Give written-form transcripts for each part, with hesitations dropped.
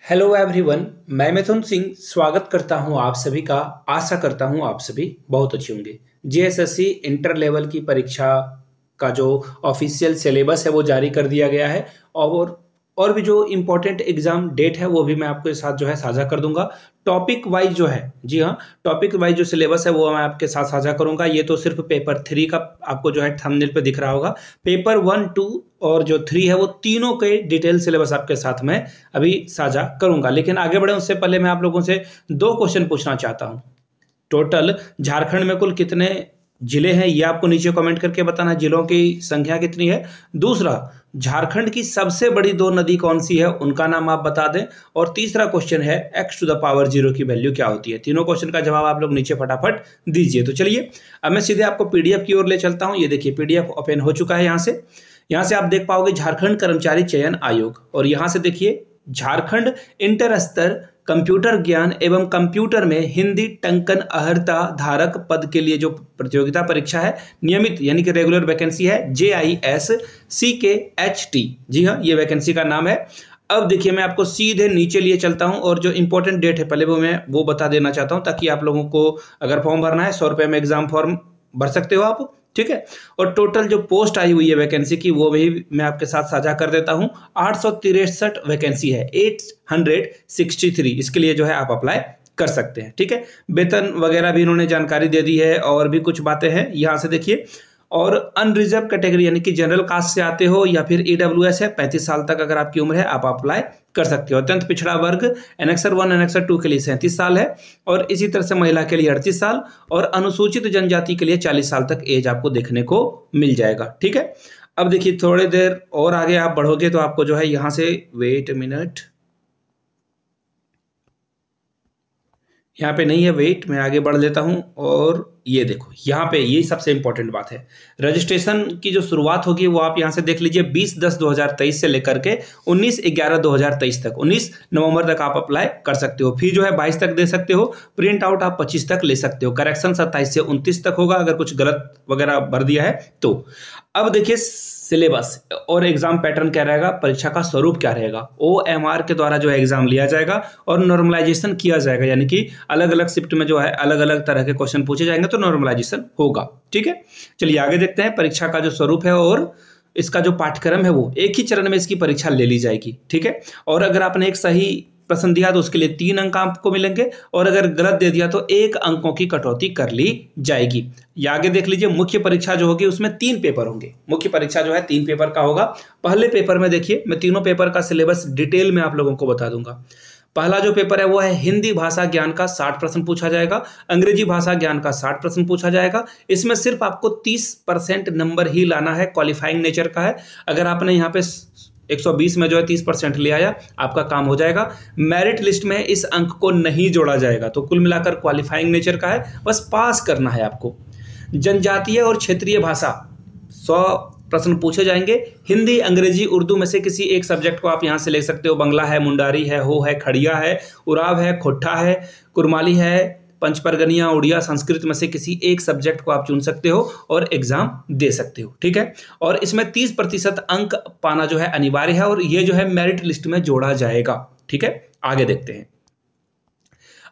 Hello everyone. मैं मिथुन सिंह स्वागत करता हूं आप सभी का। आशा करता हूं आप सभी बहुत अच्छे होंगे। जेएसएससी इंटर लेवल की परीक्षा का जो ऑफिशियल सिलेबस है वो जारी कर दिया गया है और भी जो इम्पोर्टेंट एग्जाम डेट है वो भी मैं आपके साथ जो है साझा कर दूंगा। टॉपिक वाइज जो है, जी हाँ, टॉपिक वाइज जो सिलेबस है वो मैं आपके साथ साझा करूंगा। ये तो सिर्फ पेपर 3 का आपको जो है थंबनेल पे दिख रहा होगा। पेपर 1, 2 और जो 3 है वो तीनों के डिटेल सिलेबस आपके साथ मैं अभी साझा करूंगा। लेकिन आगे बढ़े उससे पहले मैं आप लोगों से दो क्वेश्चन पूछना चाहता हूं। टोटल झारखंड में कुल कितने जिले हैं ये आपको नीचे कमेंट करके बताना, जिलों की संख्या कितनी है। दूसरा, झारखंड की सबसे बड़ी दो नदी कौन सी है, उनका नाम आप बता दें। और तीसरा क्वेश्चन है x⁻0 की वैल्यू क्या होती है। तीनों क्वेश्चन का जवाब आप लोग नीचे फटाफट दीजिए। तो चलिए अब मैं सीधे आपको पीडीएफ की ओर ले चलता हूं। ये देखिए पीडीएफ ओपन हो चुका है। यहाँ से आप देख पाओगे झारखंड कर्मचारी चयन आयोग, और यहाँ से देखिए झारखंड इंटर स्तर कंप्यूटर ज्ञान एवं कंप्यूटर में हिंदी टंकन अहर्ता धारक पद के लिए जो प्रतियोगिता परीक्षा है, नियमित यानी कि रेगुलर वैकेंसी है, JISCKHT। जी हाँ, ये वैकेंसी का नाम है। अब देखिए मैं आपको सीधे नीचे लिए चलता हूं और जो इंपॉर्टेंट डेट है पहले वो बता देना चाहता हूं, ताकि आप लोगों को अगर फॉर्म भरना है 100 रुपये में एग्जाम फॉर्म भर सकते हो आप, ठीक है। और टोटल जो पोस्ट आई हुई है वैकेंसी की वो भी मैं आपके साथ साझा कर देता हूं। 863 वैकेंसी है, 863। इसके लिए जो है आप अप्लाई कर सकते हैं, ठीक है। वेतन वगैरह भी इन्होंने जानकारी दे दी है और भी कुछ बातें हैं यहाँ से देखिए। और अनरिजर्व कैटेगरी यानी कि जनरल कास्ट से आते हो या फिर EWS है, 35 साल तक अगर आपकी उम्र है आप अप्लाई कर सकते हो। अत्यंत पिछड़ा वर्ग एनेक्सर 1 एनेक्सर 2 के लिए 37 साल है, और इसी तरह से महिला के लिए 38 साल और अनुसूचित जनजाति के लिए 40 साल तक एज आपको देखने को मिल जाएगा, ठीक है। अब देखिए थोड़ी देर और आगे आप बढ़ोगे तो आपको जो है यहाँ से वेट मिनट, यहाँ पे नहीं है, वेट मैं आगे बढ़ लेता हूं। और ये देखो यहाँ पे ये सबसे इंपॉर्टेंट बात है, रजिस्ट्रेशन की जो शुरुआत होगी वो आप यहाँ से देख लीजिए 20/10/2023 से लेकर के 19/11/2023 तक, 19 नवंबर तक आप अप्लाई कर सकते हो। फी जो है 22 तक दे सकते हो, प्रिंट आउट आप 25 तक ले सकते हो, करेक्शन 27 से 29 तक होगा अगर कुछ गलत वगैरह भर दिया है तो। अब देखिए सिलेबस और एग्जाम पैटर्न क्या रहेगा, परीक्षा का स्वरूप क्या रहेगा। OMR के द्वारा जो है एग्जाम लिया जाएगा और नॉर्मलाइजेशन किया जाएगा, यानी कि अलग अलग शिफ्ट में जो है अलग अलग तरह के क्वेश्चन पूछे जाएंगे तो नॉर्मलाइजेशन होगा, ठीक है। चलिए आगे देखते हैं परीक्षा का जो स्वरूप है और इसका जो पाठ्यक्रम है वो एक ही चरण में इसकी परीक्षा ले ली जाएगी, ठीक है। और अगर आपने एक सही प्रश्न दिया तो उसके लिए 3 अंक आपको मिलेंगे, और अगर गलत दे दिया तो 1 अंकों की कटौती कर ली जाएगी। या आगे देख लीजिए मुख्य परीक्षा जो होगी उसमें 3 पेपर होंगे। मुख्य परीक्षा जो है 3 पेपर का होगा। पहले पेपर में देखिए मैं तीनों पेपर का सिलेबस डिटेल में आप लोगों को बता दूंगा। पहला जो पेपर है वो है हिंदी भाषा ज्ञान का 60 प्रश्न पूछा जाएगा, अंग्रेजी भाषा ज्ञान का 60 प्रश्न पूछा जाएगा। इसमें सिर्फ आपको 30% नंबर ही लाना है, क्वालिफाइंग नेचर का है। अगर आपने यहाँ पे 120 में जो है 30% ले आया आपका काम हो जाएगा। मेरिट लिस्ट में इस अंक को नहीं जोड़ा जाएगा, तो कुल मिलाकर क्वालिफाइंग नेचर का है, बस पास करना है आपको। जनजातीय और क्षेत्रीय भाषा 100 प्रश्न पूछे जाएंगे। हिंदी, अंग्रेजी, उर्दू में से किसी एक सब्जेक्ट को आप यहाँ से ले सकते हो। बंगला है, मुंडारी है, हो है, खड़िया है, उराव है, खोट्ठा है, कुरमाली है, पंचपरगनिया, उड़िया, संस्कृत में से किसी एक सब्जेक्ट को आप चुन सकते हो और एग्जाम दे सकते हो, ठीक है। और इसमें 30% अंक पाना जो है अनिवार्य है, और ये जो है मेरिट लिस्ट में जोड़ा जाएगा, ठीक है। आगे देखते हैं।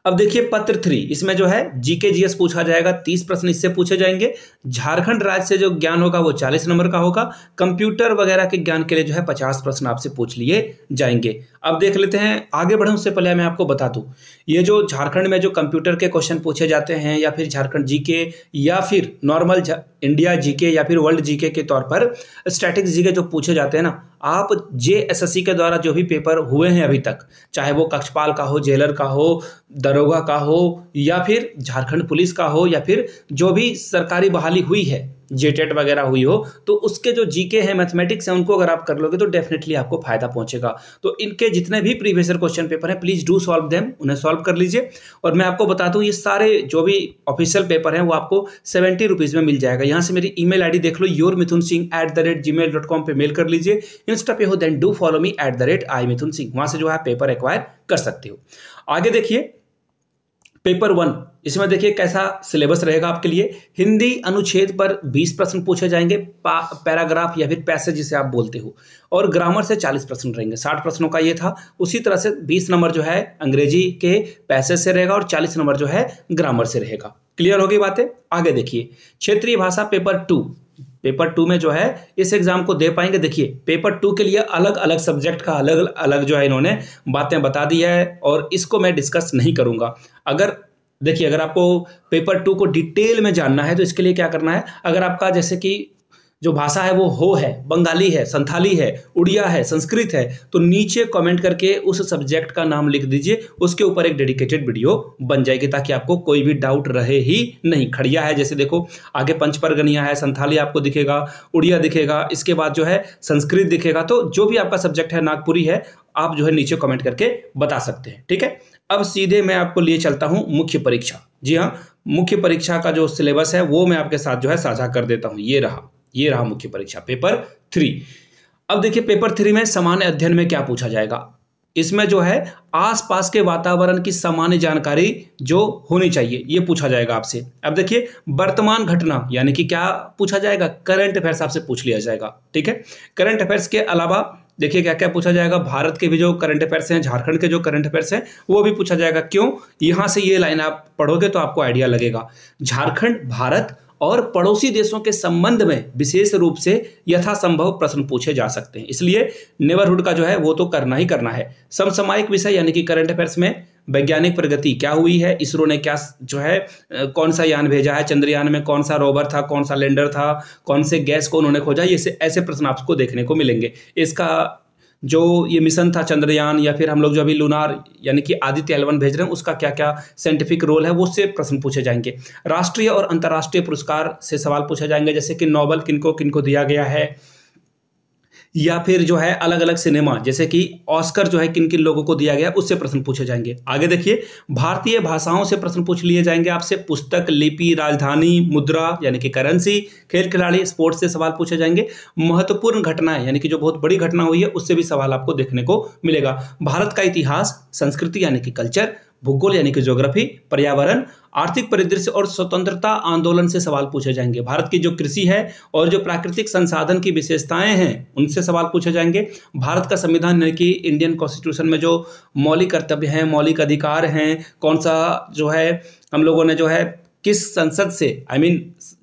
अब देखिए पत्र 3, इसमें जो है जीके जीएस पूछा जाएगा, 30 प्रश्न इससे पूछे जाएंगे। झारखंड राज्य से जो ज्ञान होगा वो 40 नंबर का होगा। कंप्यूटर वगैरह के ज्ञान के लिए जो है 50 प्रश्न आपसे पूछ लिए जाएंगे। अब देख लेते हैं, आगे बढ़े उससे पहले मैं आपको बता दूं, ये जो झारखंड में जो कंप्यूटर के क्वेश्चन पूछे जाते हैं या फिर झारखंड जीके या फिर नॉर्मल इंडिया जीके या फिर वर्ल्ड जीके के तौर पर स्टैटिक जीके जो पूछे जाते हैं ना, आप JSSC के द्वारा जो भी पेपर हुए हैं अभी तक, चाहे वो कक्षपाल का हो, जेलर का हो, दरोगा का हो, या फिर झारखंड पुलिस का हो, या फिर जो भी सरकारी बहाली हुई है, जेटेट वगैरह हुई हो, तो उसके जो जीके है, मैथमेटिक्स है, उनको अगर आप कर लोगे तो डेफिनेटली आपको फायदा पहुंचेगा। तो इनके जितने भी प्रीवियस ईयर क्वेश्चन पेपर हैं प्लीज डू सॉल्व देम, उन्हें सॉल्व कर लीजिए। और मैं आपको बता दूं ये सारे जो भी ऑफिशियल पेपर हैं वो आपको 70 रुपीज़ में मिल जाएगा। यहाँ से मेरी ईमेल आईडी देख लो, yourmithunsingh@gmail.com पे मेल कर लीजिए। इंस्टा पे हो then do follow me @iMithunSingh, वहां से जो है पेपर एक्वायर कर सकते हो। आगे देखिए पेपर 1 इसमें देखिए कैसा सिलेबस रहेगा आपके लिए। हिंदी अनुच्छेद पर 20 प्रश्न पूछे जाएंगे, पैराग्राफ या फिर पैसेज जिसे आप बोलते हो, और ग्रामर से 40 प्रश्न रहेंगे। 60 प्रश्नों का ये था। उसी तरह से 20 नंबर जो है अंग्रेजी के पैसेज से रहेगा और 40 नंबर जो है ग्रामर से रहेगा। क्लियर हो गई बातें? आगे देखिए क्षेत्रीय भाषा पेपर 2 में जो है इस एग्जाम को दे पाएंगे। देखिए पेपर 2 के लिए अलग अलग सब्जेक्ट का अलग अलग जो है इन्होंने बातें बता दी है और इसको मैं डिस्कस नहीं करूंगा। अगर आपको पेपर 2 को डिटेल में जानना है तो इसके लिए क्या करना है, अगर आपका जैसे कि जो भाषा है वो हो है, बंगाली है, संथाली है, उड़िया है, संस्कृत है, तो नीचे कमेंट करके उस सब्जेक्ट का नाम लिख दीजिए, उसके ऊपर एक डेडिकेटेड वीडियो बन जाएगी ताकि आपको कोई भी डाउट रहे ही नहीं। खड़िया है जैसे देखो, आगे पंचपरगनिया है, संथाली आपको दिखेगा, उड़िया दिखेगा, इसके बाद जो है संस्कृत दिखेगा। तो जो भी आपका सब्जेक्ट है, नागपुरी है, आप जो है नीचे कमेंट करके बता सकते हैं। ठीक है, अब सीधे मैं आपको लिए चलता हूं मुख्य परीक्षा। जी हाँ, मुख्य परीक्षा का जो सिलेबस है वो मैं आपके साथ जो है साझा कर देता हूं। ये रहा मुख्य परीक्षा पेपर 3। अब देखिए पेपर 3 में सामान्य अध्ययन में क्या पूछा जाएगा। इसमें जो है आसपास के वातावरण की सामान्य जानकारी जो होनी चाहिए ये पूछा जाएगा आपसे। अब देखिए वर्तमान घटना यानी कि क्या पूछा जाएगा, करंट अफेयर्स आपसे पूछ लिया जाएगा। ठीक है, करंट अफेयर्स के अलावा देखिए क्या क्या पूछा जाएगा। भारत के भी जो करंट अफेयर्स हैं, झारखंड के जो करंट अफेयर्स हैं वो भी पूछा जाएगा। क्यों? यहां से ये लाइन आप पढ़ोगे तो आपको आइडिया लगेगा। झारखंड, भारत और पड़ोसी देशों के संबंध में विशेष रूप से यथासंभव प्रश्न पूछे जा सकते हैं, इसलिए नेबरहुड का जो है वो तो करना ही करना है। समसामयिक विषय यानी कि करंट अफेयर्स में वैज्ञानिक प्रगति क्या हुई है, इसरो ने क्या जो है कौन सा यान भेजा है, चंद्रयान में कौन सा रोवर था, कौन सा लैंडर था, कौन से गैस को उन्होंने खोजा, ये ऐसे प्रश्न आपको देखने को मिलेंगे। इसका जो ये मिशन था चंद्रयान या फिर हम लोग जो अभी लूनार यानी कि आदित्य L1 भेज रहे हैं उसका क्या क्या साइंटिफिक रोल है वो से प्रश्न पूछे जाएंगे। राष्ट्रीय और अंतर्राष्ट्रीय पुरस्कार से सवाल पूछे जाएंगे, जैसे कि नोबेल किनको किनको दिया गया है, या फिर जो है अलग अलग सिनेमा जैसे कि ऑस्कर जो है किन किन लोगों को दिया गया उससे प्रश्न पूछे जाएंगे। आगे देखिए भारतीय भाषाओं से प्रश्न पूछ लिए जाएंगे आपसे। पुस्तक, लिपि, राजधानी, मुद्रा यानी कि करेंसी, खेल खिलाड़ी, स्पोर्ट्स से सवाल पूछे जाएंगे। महत्वपूर्ण घटनाएं यानी कि जो बहुत बड़ी घटना हुई है उससे भी सवाल आपको देखने को मिलेगा। भारत का इतिहास, संस्कृति यानी कि कल्चर, भूगोल यानी कि ज्योग्राफी, पर्यावरण, आर्थिक परिदृश्य और स्वतंत्रता आंदोलन से सवाल पूछे जाएंगे। भारत की जो कृषि है और जो प्राकृतिक संसाधन की विशेषताएं हैं उनसे सवाल पूछे जाएंगे। भारत का संविधान यानी कि इंडियन कॉन्स्टिट्यूशन में जो मौलिक कर्तव्य हैं, मौलिक अधिकार हैं, कौन सा जो है हम लोगों ने जो है किस संसद से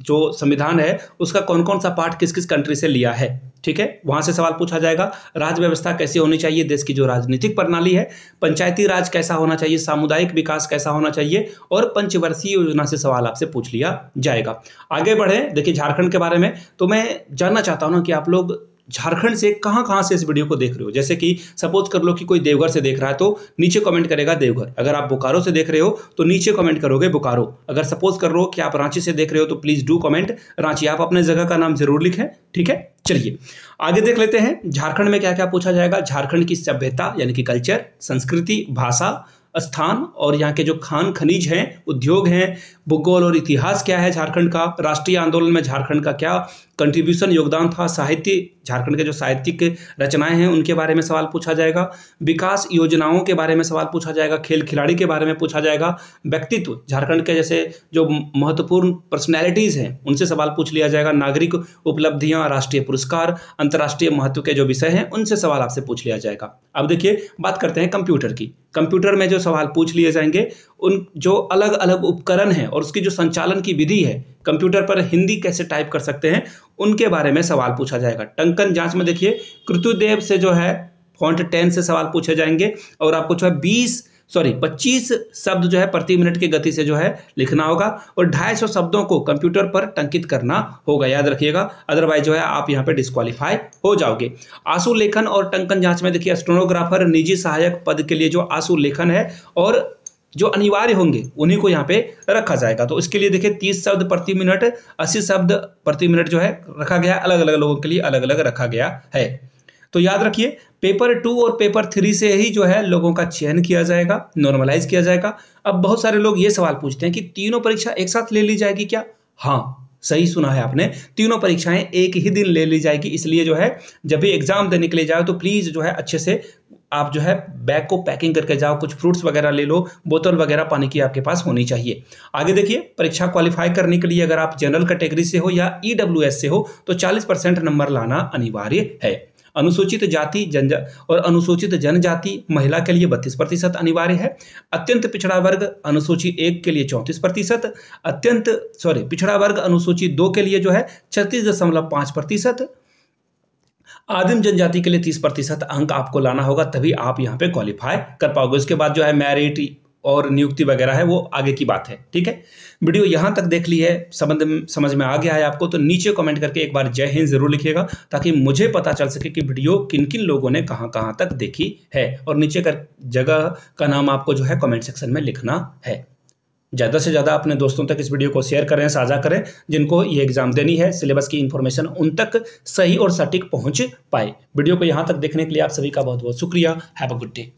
जो संविधान है उसका कौन कौन सा पार्ट किस किस कंट्री से लिया है। ठीक है, वहां से सवाल पूछा जाएगा। राज्य व्यवस्था कैसी होनी चाहिए, देश की जो राजनीतिक प्रणाली है, पंचायती राज कैसा होना चाहिए, सामुदायिक विकास कैसा होना चाहिए, और पंचवर्षीय योजना से सवाल आपसे पूछ लिया जाएगा। आगे बढ़े, देखिए झारखंड के बारे में तो मैं जानना चाहता हूं ना कि आप लोग झारखंड से कहां से इस वीडियो को देख रहे हो। जैसे कि सपोज कर लो कि कोई देवघर से देख रहा है तो नीचे कमेंट करेगा देवघर। अगर आप बोकारो से देख रहे हो तो नीचे कमेंट करोगे बोकारो। अगर सपोज कर लो कि आप रांची से देख रहे हो तो प्लीज डू कमेंट रांची, आप अपने जगह का नाम जरूर लिखें। ठीक है, चलिए आगे देख लेते हैं झारखंड में क्या क्या पूछा जाएगा। झारखंड की सभ्यता यानी कि कल्चर, संस्कृति, भाषा, स्थान और यहाँ के जो खान खनिज हैं, उद्योग हैं, भूगोल और इतिहास क्या है झारखंड का, राष्ट्रीय आंदोलन में झारखंड का क्या कंट्रीब्यूशन योगदान था, साहित्य, झारखंड के जो साहित्यिक रचनाएं हैं उनके बारे में सवाल पूछा जाएगा, विकास योजनाओं के बारे में सवाल पूछा जाएगा, खेल खिलाड़ी के बारे में पूछा जाएगा, व्यक्तित्व, झारखंड के जैसे जो महत्वपूर्ण पर्सनैलिटीज हैं उनसे सवाल पूछ लिया जाएगा, नागरिक उपलब्धियां, राष्ट्रीय पुरस्कार, अंतर्राष्ट्रीय महत्व के जो विषय हैं उनसे सवाल आपसे पूछ लिया जाएगा। अब देखिए बात करते हैं कंप्यूटर की। कंप्यूटर में जो सवाल पूछ लिए जाएंगे उन जो अलग अलग उपकरण हैं और उसकी जो संचालन की विधि है, कंप्यूटर पर हिंदी कैसे टाइप कर सकते हैं उनके बारे में सवाल पूछा जाएगा। टंकन जांच में देखिए कृतुदेव से जो है फॉन्ट 10 से सवाल पूछे जाएंगे और आपको जो है 25 शब्द जो है प्रति मिनट की गति से जो है लिखना होगा और 250 शब्दों को कंप्यूटर पर टंकित करना होगा, याद रखिएगा, अदरवाइज जो है आप यहाँ पे डिस्क्वालीफाई हो जाओगे। आंसू लेखन और टंकन जांच में देखिए स्टेनोग्राफर, निजी सहायक पद के लिए जो आंसू लेखन है और जो अनिवार्य होंगे उन्हीं को यहाँ पे रखा जाएगा। तो इसके लिए देखिए 30 शब्द प्रति मिनट, 80 शब्द प्रति मिनट जो है रखा गया, अलग अलग लोगों के लिए अलग अलग रखा गया है। तो याद रखिए पेपर 2 और पेपर 3 से ही जो है लोगों का चयन किया जाएगा, नॉर्मलाइज किया जाएगा। अब बहुत सारे लोग ये सवाल पूछते हैं कि तीनों परीक्षा एक साथ ले ली जाएगी क्या? हाँ, सही सुना है आपने, तीनों परीक्षाएं एक ही दिन ले ली जाएगी। इसलिए जो है जब भी एग्जाम देने के लिए जाओ तो प्लीज जो है अच्छे से आप जो है बैग को पैकिंग करके जाओ, कुछ फ्रूट्स वगैरह ले लो, बोतल वगैरह पानी की आपके पास होनी चाहिए। आगे देखिए, परीक्षा क्वालिफाई करने के लिए अगर आप जनरल कैटेगरी से हो या ईडब्ल्यूएस से हो तो 40% नंबर लाना अनिवार्य है। अनुसूचित जाति और अनुसूचित जनजाति महिला के लिए 32% अनिवार्य है। अत्यंत पिछड़ा वर्ग अनुसूची 1 के लिए 34%, पिछड़ा वर्ग अनुसूची 2 के लिए जो है 36.5%, आदिम जनजाति के लिए 30% अंक आपको लाना होगा, तभी आप यहाँ पे क्वालिफाई कर पाओगे। उसके बाद जो है मेरिट और नियुक्ति वगैरह है वो आगे की बात है। ठीक है, वीडियो यहाँ तक देख ली है, समझ में आ गया है आपको, तो नीचे कमेंट करके एक बार जय हिंद जरूर लिखिएगा, ताकि मुझे पता चल सके कि वीडियो किन किन लोगों ने कहाँ कहाँ तक देखी है। और नीचे का जगह का नाम आपको जो है कमेंट सेक्शन में लिखना है। ज़्यादा से ज़्यादा अपने दोस्तों तक इस वीडियो को शेयर करें, साझा करें, जिनको ये एग्जाम देनी है, सिलेबस की इन्फॉर्मेशन उन तक सही और सटीक पहुँच पाए। वीडियो को यहाँ तक देखने के लिए आप सभी का बहुत बहुत शुक्रिया। Have a good day.